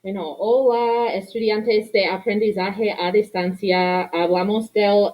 Bueno, hola, estudiantes de aprendizaje a distancia. Hablamos del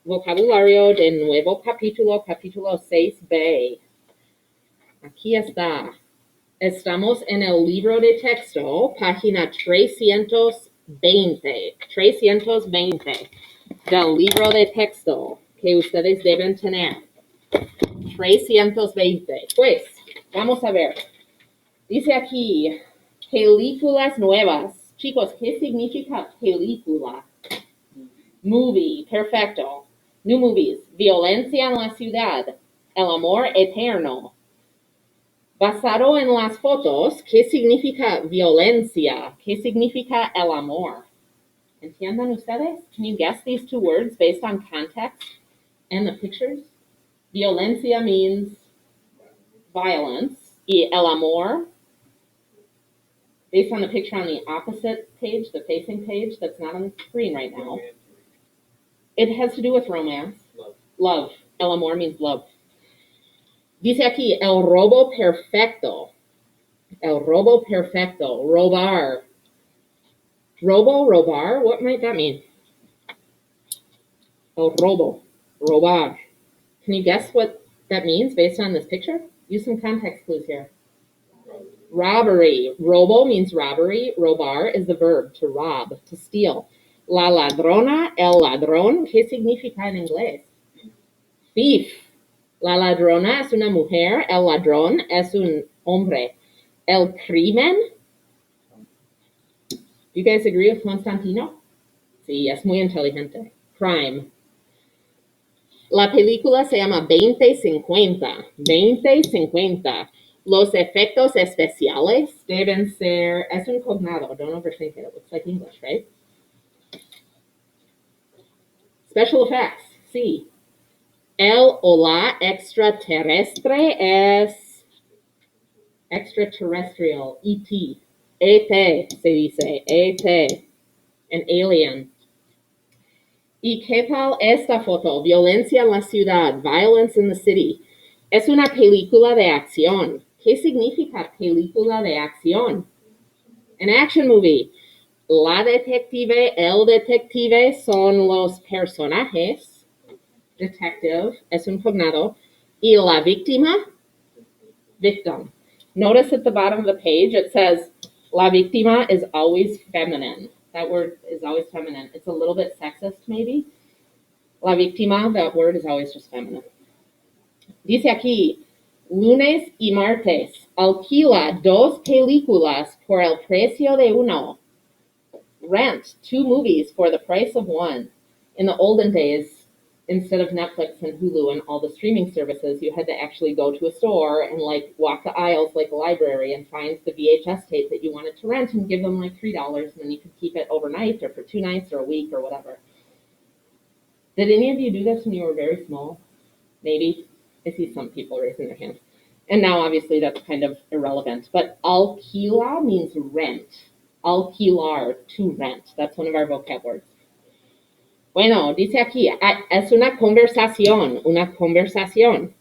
vocabulario de nuevo capítulo, capítulo 6b. Aquí está. Estamos en el libro de texto, página 320. 320 del libro de texto que ustedes deben tener. 320. Pues, vamos a ver. Dice aquí, películas nuevas. Chicos, ¿qué significa película? Movie, perfecto. New movies. Violencia en la ciudad. El amor eterno. Basado en las fotos, ¿qué significa violencia? ¿Qué significa el amor? ¿Entienden ustedes? Can you guess these two words based on context and the pictures? Violencia means violence. Y el amor, based on the picture on the opposite page, the facing page that's not on the screen right now, it has to do with romance. Love. El amor means love. Dice aquí, el robo perfecto. El robo perfecto. Robar. Robar? What might that mean? El robo. Robar. Can you guess what that means based on this picture? Use some context clues here. Robbery. Robo means robbery. Robar is the verb, to rob, to steal. La ladrona, el ladrón, ¿qué significa en inglés? Thief. La ladrona es una mujer, el ladrón es un hombre. El crimen. Do you guys agree with Constantino? Sí, es muy inteligente. Crime. La película se llama 2050. 2050. Los efectos especiales deben ser, es un cognado, don't overthink it, it looks like English, right? Special effects, sí. El o la extraterrestre es extraterrestrial, E.T. E.T. se dice, E.T. An alien. ¿Y qué tal esta foto? Violencia en la ciudad, violence in the city. Es una película de acción. ¿Qué significa película de acción? An action movie. La detective, el detective son los personajes. Detective es un cognado. Y la víctima, victim. Notice at the bottom of the page it says la víctima is always feminine. That word is always feminine. It's a little bit sexist maybe. La víctima, that word is always just feminine. Dice aquí, lunes y martes, alquila 2 películas por el precio de uno. Rent 2 movies for the price of 1. In the olden days, instead of Netflix and Hulu and all the streaming services, you had to actually go to a store and like walk the aisles like a library and find the VHS tape that you wanted to rent and give them like $3, and then you could keep it overnight or for 2 nights or a week or whatever. Did any of you do this when you were very small? Maybe. I see some people raising their hands. And now, obviously, that's kind of irrelevant. But alquila means rent. Alquilar, to rent. That's one of our vocab words. Bueno, dice aquí, es una conversación, una conversación.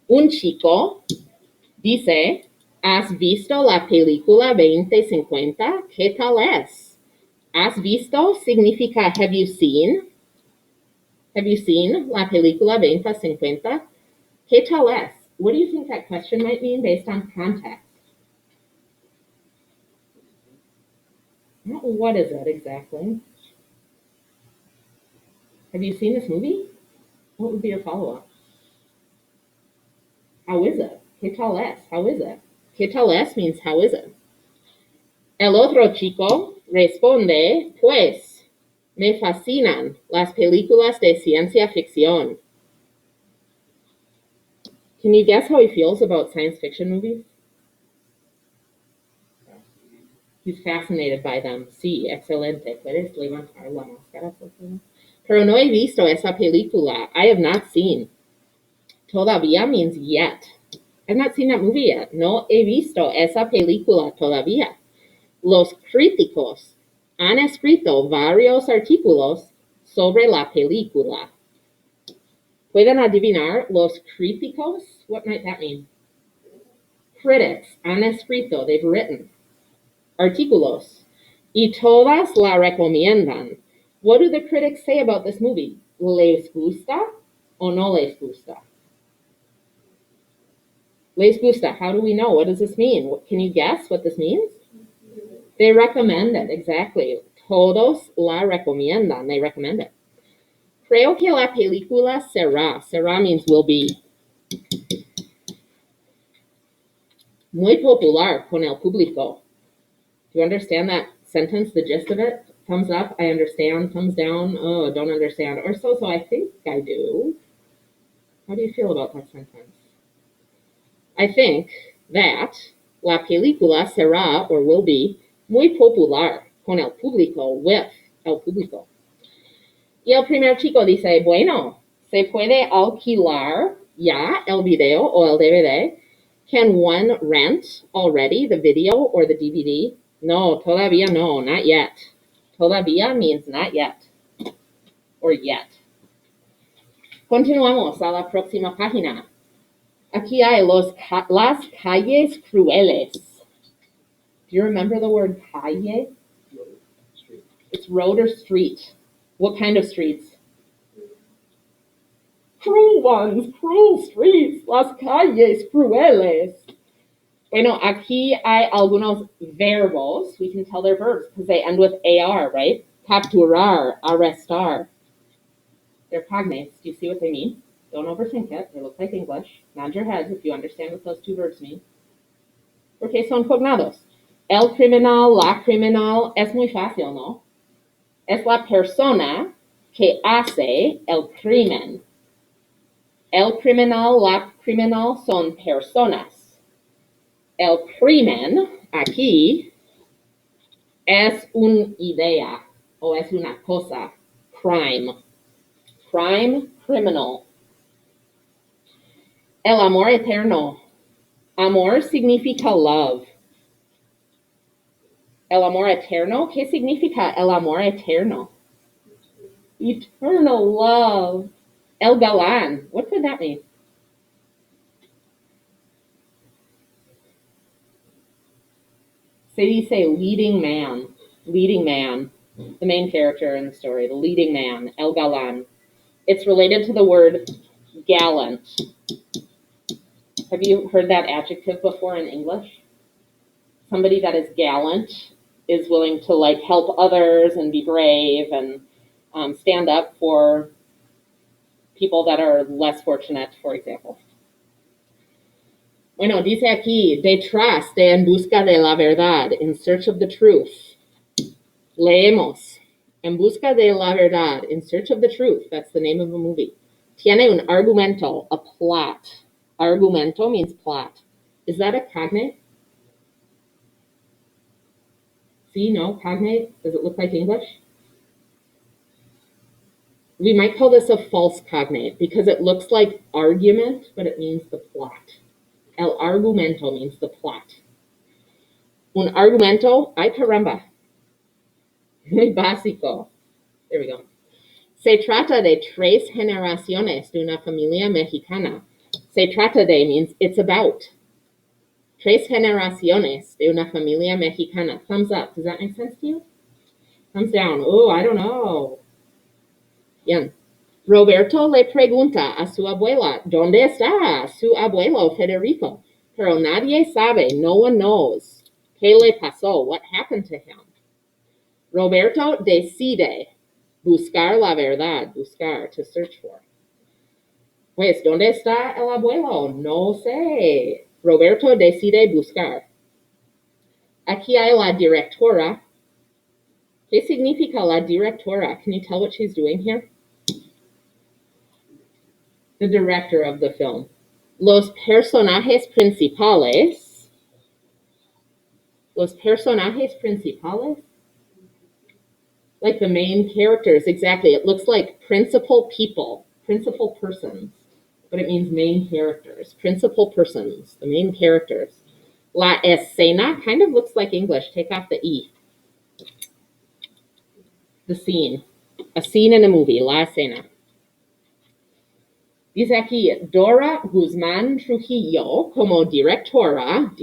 Un chico dice, ¿has visto la película 2050? ¿Qué tal es? ¿Has visto? Significa, have you seen? Have you seen la película 2050? ¿Qué tal es? What do you think that question might mean based on context? What is it exactly? Have you seen this movie? What would be your follow-up? How is it? ¿Qué tal es? How is it? ¿Qué tal es means how is it? El otro chico responde, pues, me fascinan las películas de ciencia ficción. Can you guess how he feels about science fiction movies? He's fascinated by them. Sí, excelente. ¿Puedes levantar la máscara, por favor? Pero no he visto esa película. I have not seen. Todavía means yet. I've not seen that movie yet. No he visto esa película todavía. Los críticos han escrito varios artículos sobre la película. ¿Pueden adivinar los críticos? What might that mean? Critics han escrito, they've written. Artículos, Y todas la recomiendan. What do the critics say about this movie? ¿Les gusta o no les gusta? Les gusta. How do we know? What does this mean? Can you guess what this means? They recommend it, exactly. Todos la recomiendan. They recommend it. Creo que la película será. Será means will be. Muy popular con el público. Do you understand that sentence, the gist of it? Thumbs up, I understand. Thumbs down, oh, don't understand. Or so I think I do. How do you feel about that sentence? I think that la película será, or will be, muy popular con el público, with el público. Y el primer chico dice, bueno, ¿se puede alquilar ya el video o el DVD? Can one rent already the video or the DVD? No, todavía no, not yet. Todavía means not yet, or yet. Continuamos a la próxima página. Aquí hay las calles crueles. Do you remember the word calle? Street. It's road or street. What kind of streets? Cruel ones, cruel streets, las calles crueles. Bueno, aquí hay algunos verbos. We can tell they're verbs because they end with AR, right? Capturar, arrestar. They're cognates. Do you see what they mean? Don't overthink it. They look like English. Nod your heads if you understand what those two verbs mean. Porque son cognados. El criminal, la criminal, es muy fácil, ¿no? Es la persona que hace el crimen. El criminal, la criminal son personas. El crimen aquí es una idea o es una cosa. Crime. Crime, criminal. El amor eterno. Amor significa love. El amor eterno, ¿qué significa el amor eterno? Eternal love. El galán, what could that mean? Se dice leading man, the main character in the story, the leading man, el galán. It's related to the word gallant. Have you heard that adjective before in English? Somebody that is gallant is willing to help others and be brave and stand up for people that are less fortunate, for example. Bueno, dice aquí, detrás de en busca de la verdad, in search of the truth. Leemos, en busca de la verdad, in search of the truth. That's the name of a movie. Tiene un argumento, a plot. Argumento means plot. Is that a cognate? See, no, cognate? Does it look like English? We might call this a false cognate because it looks like argument, but it means the plot. El argumento means the plot. Un argumento, ay caramba. Muy básico. There we go. Se trata de 3 generaciones de una familia mexicana. Se trata de means it's about. 3 generaciones de una familia mexicana. Thumbs up. Does that make sense to you? Thumbs down. Oh, I don't know. Bien. Roberto le pregunta a su abuela, ¿dónde está su abuelo Federico? Pero nadie sabe, no one knows. ¿Qué le pasó? What happened to him? Roberto decide buscar la verdad, buscar, to search for. Pues, ¿dónde está el abuelo? No sé. Roberto decide buscar. Aquí hay la directora. ¿Qué significa la directora? Can you tell what she's doing here? The director of the film. Los personajes principales. Los personajes principales? Like the main characters, exactly. It looks like principal people, principal persons, but it means main characters. Principal persons, the main characters. La escena kind of looks like English. Take off the E. The scene. A scene in a movie, la escena. Dice aquí, Dora Guzmán Trujillo como directora,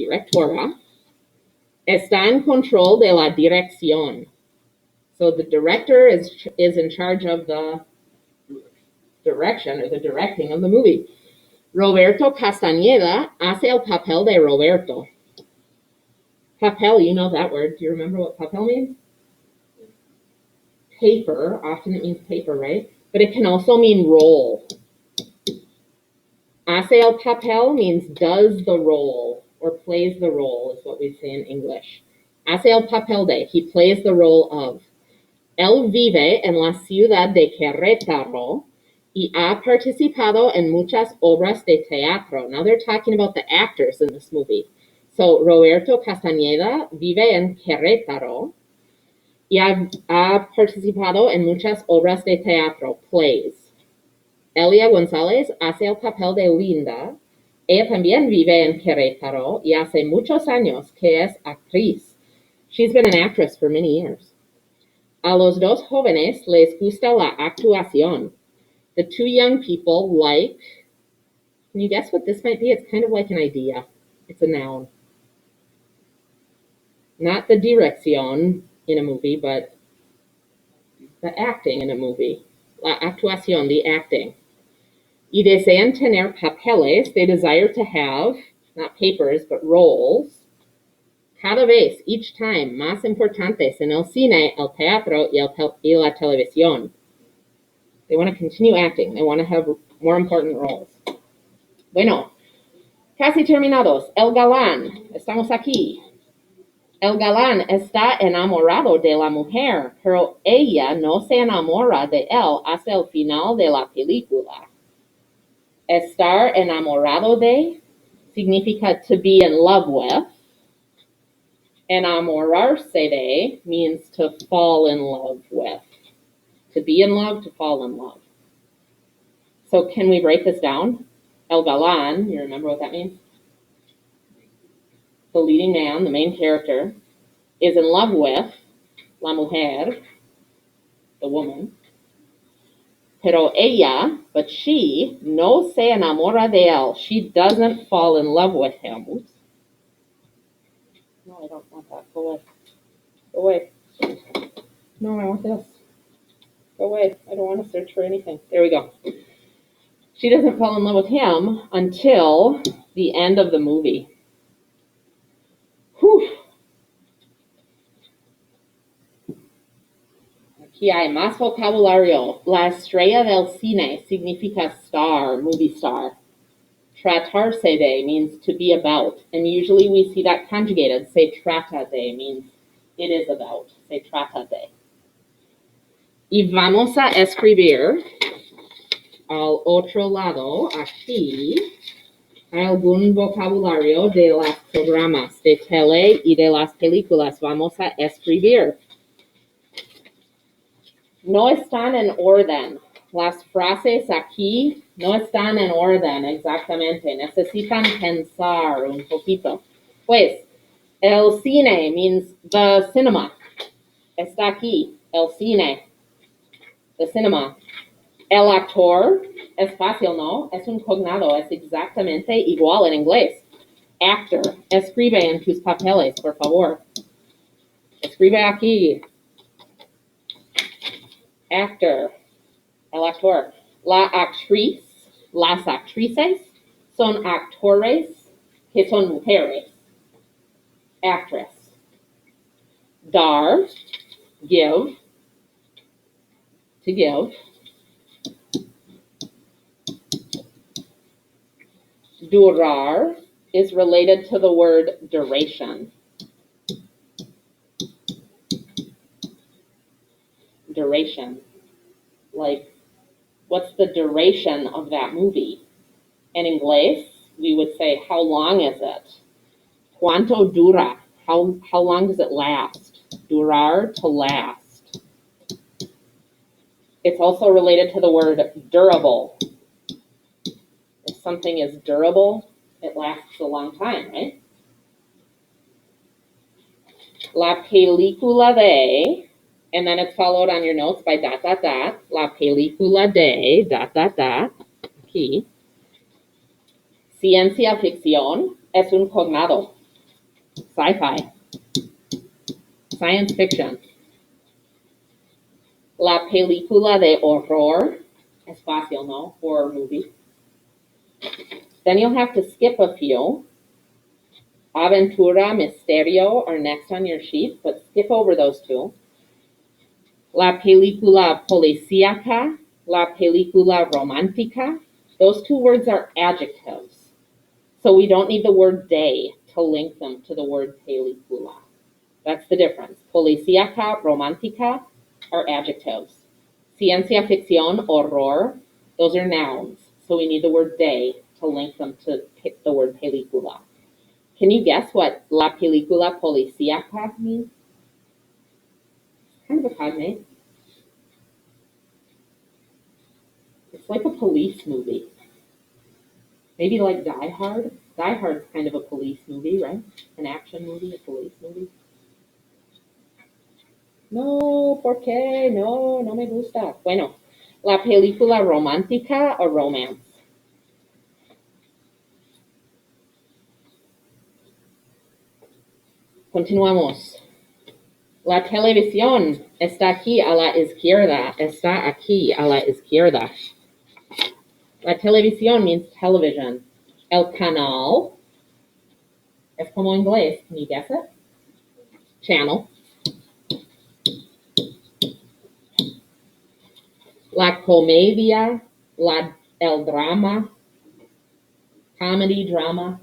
Está en control de la dirección. So the director is in charge of the direction or the directing of the movie. Roberto Castañeda hace el papel de Roberto. Papel, you know that word. Do you remember what papel means? Paper. Often it means paper, right? But it can also mean roll. Hace el papel means does the role or plays the role is what we say in English. Hace el papel de, he plays the role of. Él vive en la ciudad de Querétaro y ha participado en muchas obras de teatro. Now they're talking about the actors in this movie. So Roberto Castañeda vive en Querétaro y ha participado en muchas obras de teatro, plays. Elia González hace el papel de Linda. Ella también vive en Querétaro y hace muchos años que es actriz. She's been an actress for many years. A los dos jóvenes les gusta la actuación. The two young people like, can you guess what this might be? It's kind of like an idea. It's a noun. Not the dirección in a movie, but the acting in a movie. La actuación, the acting. Y desean tener papeles, they desire to have, not papers, but roles, cada vez, each time, más importantes en el cine, el teatro y la televisión. They want to continue acting. They want to have more important roles. Bueno, casi terminados. El galán, estamos aquí. El galán está enamorado de la mujer, pero ella no se enamora de él hasta el final de la película. Estar enamorado de significa to be in love with. Enamorarse de means to fall in love with. To be in love, to fall in love. So can we break this down? El galán, you remember what that means? The leading man, the main character, is in love with la mujer, the woman. Pero ella, but she, no se enamora de él. She doesn't fall in love with him. Oops. No, I don't want that. Go away. Go away. No, I want this. Go away. I don't want to search for anything. There we go. She doesn't fall in love with him until the end of the movie. Whew. Aquí hay más vocabulario. La estrella del cine significa star, movie star. Tratarse de means to be about. And usually we see that conjugated. Se trata de means it is about. Se trata de. Y vamos a escribir al otro lado, aquí, algún vocabulario de los programas de tele y de las películas. Vamos a escribir. No están en orden. Las frases aquí no están en orden exactamente. Necesitan pensar un poquito. Pues, el cine means the cinema. Está aquí, el cine. The cinema. El actor es fácil, ¿no? Es un cognado. Es exactamente igual en inglés. Actor. Escribe en tus papeles, por favor. Escribe aquí. Actor. El actor. La actriz. Las actrices son actores que son mujeres. Actress. Dar. Give. To give. Durar is related to the word duration. Duration. Like, what's the duration of that movie? In English, we would say, how long is it? ¿Cuánto dura? How long does it last? Durar, to last. It's also related to the word durable. If something is durable, it lasts a long time, right? La película de, and then it's followed on your notes by ... La película de ... Aquí. Ciencia ficción es un cognado. Sci-fi. Science fiction. La película de horror. Es fácil, no? Horror movie. Then you'll have to skip a few. Aventura, misterio are next on your sheet, but skip over those two. La película policíaca, la película romántica. Those two words are adjectives. So we don't need the word de to link them to the word película. That's the difference. Policíaca, romántica are adjectives. Ciencia ficción, horror, those are nouns. So we need the word de to link them to the word película. Can you guess what la película policíaca means? Kind of a cognate. It's like a police movie. Maybe like Die Hard. Die Hard's kind of a police movie, right? An action movie, a police movie. No, ¿por qué? No, no me gusta. Bueno, la película romántica o romance. Continuamos. La televisión está aquí a la izquierda. Está aquí a la izquierda. La televisión means television. El canal es como inglés. Can you guess it? Channel. La comedia, el drama, comedy, drama.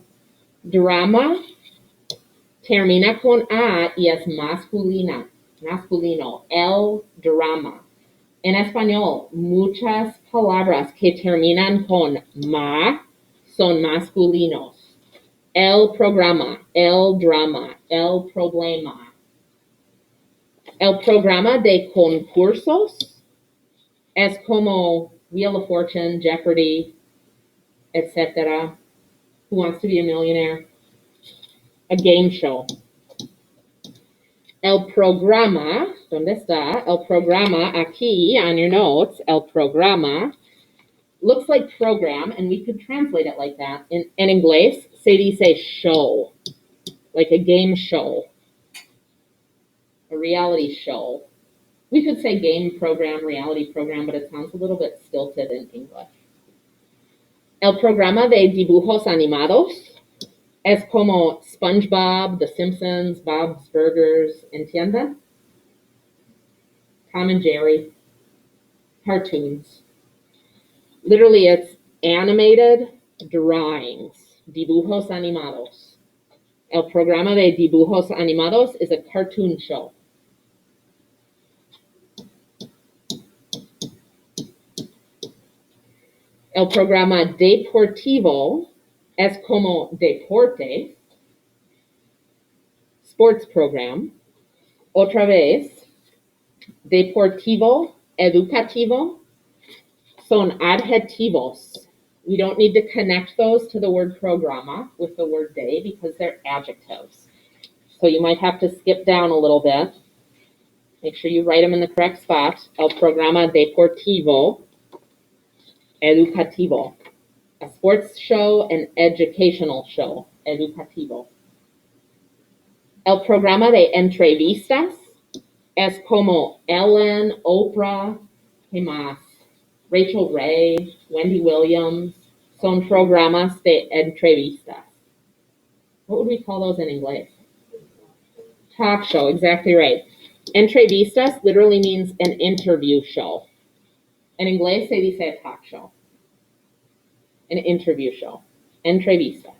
Drama termina con A y es masculino. El drama. En español, muchas palabras que terminan con ma son masculinos. El programa, el drama, el problema. El programa de concursos es como Wheel of Fortune, Jeopardy, etc. Who Wants to Be a Millionaire? A game show. El programa, ¿dónde está? El programa, aquí on your notes, el programa, looks like program, and we could translate it like that. In inglés, se dice show, like a game show, a reality show. We could say game program, reality program, but it sounds a little bit stilted in English. El programa de dibujos animados es como SpongeBob, The Simpsons, Bob's Burgers, ¿entienden? Tom and Jerry, cartoons. Literally, it's animated drawings, dibujos animados. El programa de dibujos animados is a cartoon show. El programa deportivo es como deporte, sports program. Otra vez, deportivo, educativo son adjetivos. We don't need to connect those to the word programa with the word de because they're adjectives. So you might have to skip down a little bit. Make sure you write them in the correct spot. El programa deportivo, educativo. A sports show, an educational show, educativo. El programa de entrevistas es como Ellen, Oprah, ¿qué más? Rachel Ray, Wendy Williams, son programas de entrevistas. What would we call those in English? Talk show, exactly right. Entrevistas literally means an interview show. In English, se dice talk show. An interview show. Entrevista.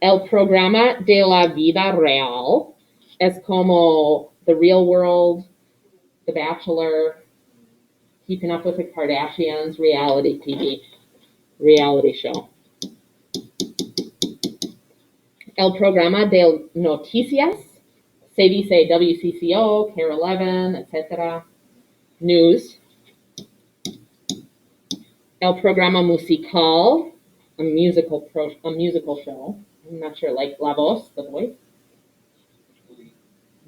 El programa de la vida real es como The Real World, The Bachelor, Keeping Up with the Kardashians, reality TV, reality show. El programa de noticias, se dice WCCO, KARE 11, etc. News. El programa musical, a musical show. I'm not sure, like La Voz, The Voice.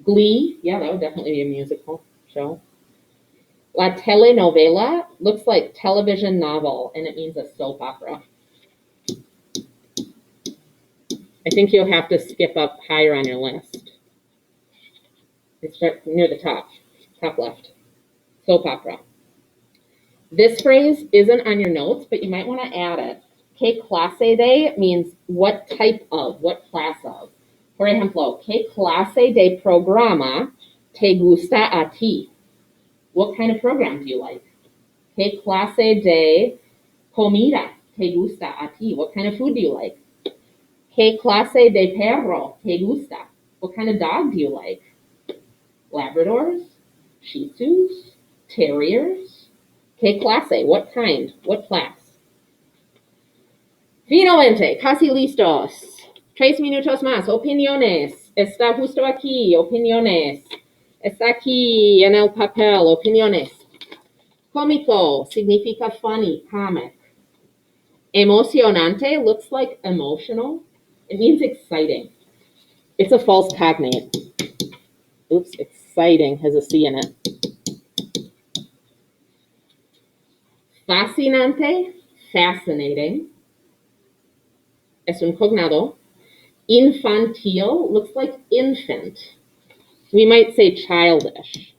Glee, yeah, that would definitely be a musical show. La telenovela looks like television novel, and it means a soap opera. I think you'll have to skip up higher on your list. It's right near the top left. Soap opera. This phrase isn't on your notes, but you might want to add it. ¿Qué clase de means what type of, what class of. Por ejemplo, ¿qué clase de programa te gusta a ti? What kind of program do you like? ¿Qué clase de comida te gusta a ti? What kind of food do you like? ¿Qué clase de perro te gusta? What kind of dog do you like? Labradors? Shih Tzus? Terriers? ¿Qué clase? What kind? What class? Finalmente, casi listos. 3 minutos más. Opiniones. Está justo aquí. Opiniones. Está aquí en el papel. Opiniones. Cómico significa funny, comic. Emocionante looks like emotional. It means exciting. It's a false cognate. Oops, exciting has a C in it. Fascinante, fascinating. Es un cognado. Infantil looks like infant. We might say childish.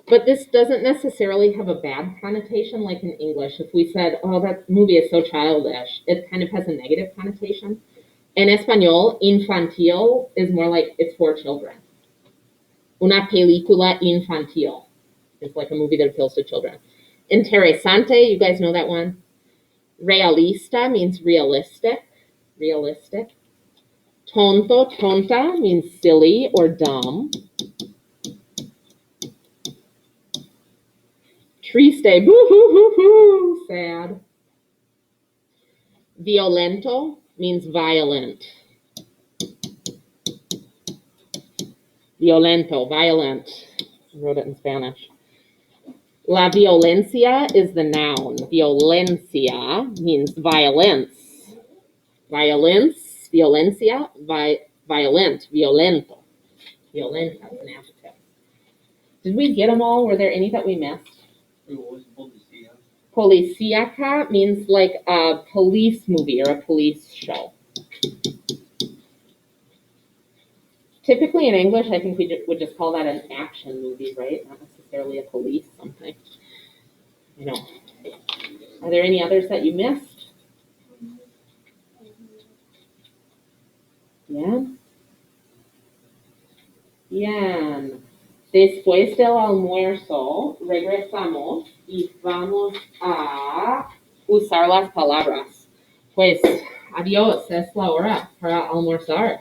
But this doesn't necessarily have a bad connotation like in English. If we said, oh, that movie is so childish, it kind of has a negative connotation. In Espanol, infantil is more like it's for children. Una película infantil is like a movie that appeals to children. Interesante, you guys know that one. Realista means realistic. Realistic. Tonto, tonta means silly or dumb. Triste, boo-hoo-hoo-hoo, sad. Violento means violent. Violento, violent. I wrote it in Spanish. La violencia is the noun. Violencia means violence. Violence, violencia, violent, violento. Violenta is an adjective. Did we get them all? Were there any that we missed? Policíaca means like a police movie or a police show. Typically in English, I think we would just call that an action movie, right? Not necessarily a police something. No. Are there any others that you missed? Yeah. Bien. Después del almuerzo, regresamos y vamos a usar las palabras. Pues, adiós, es la hora para almorzar.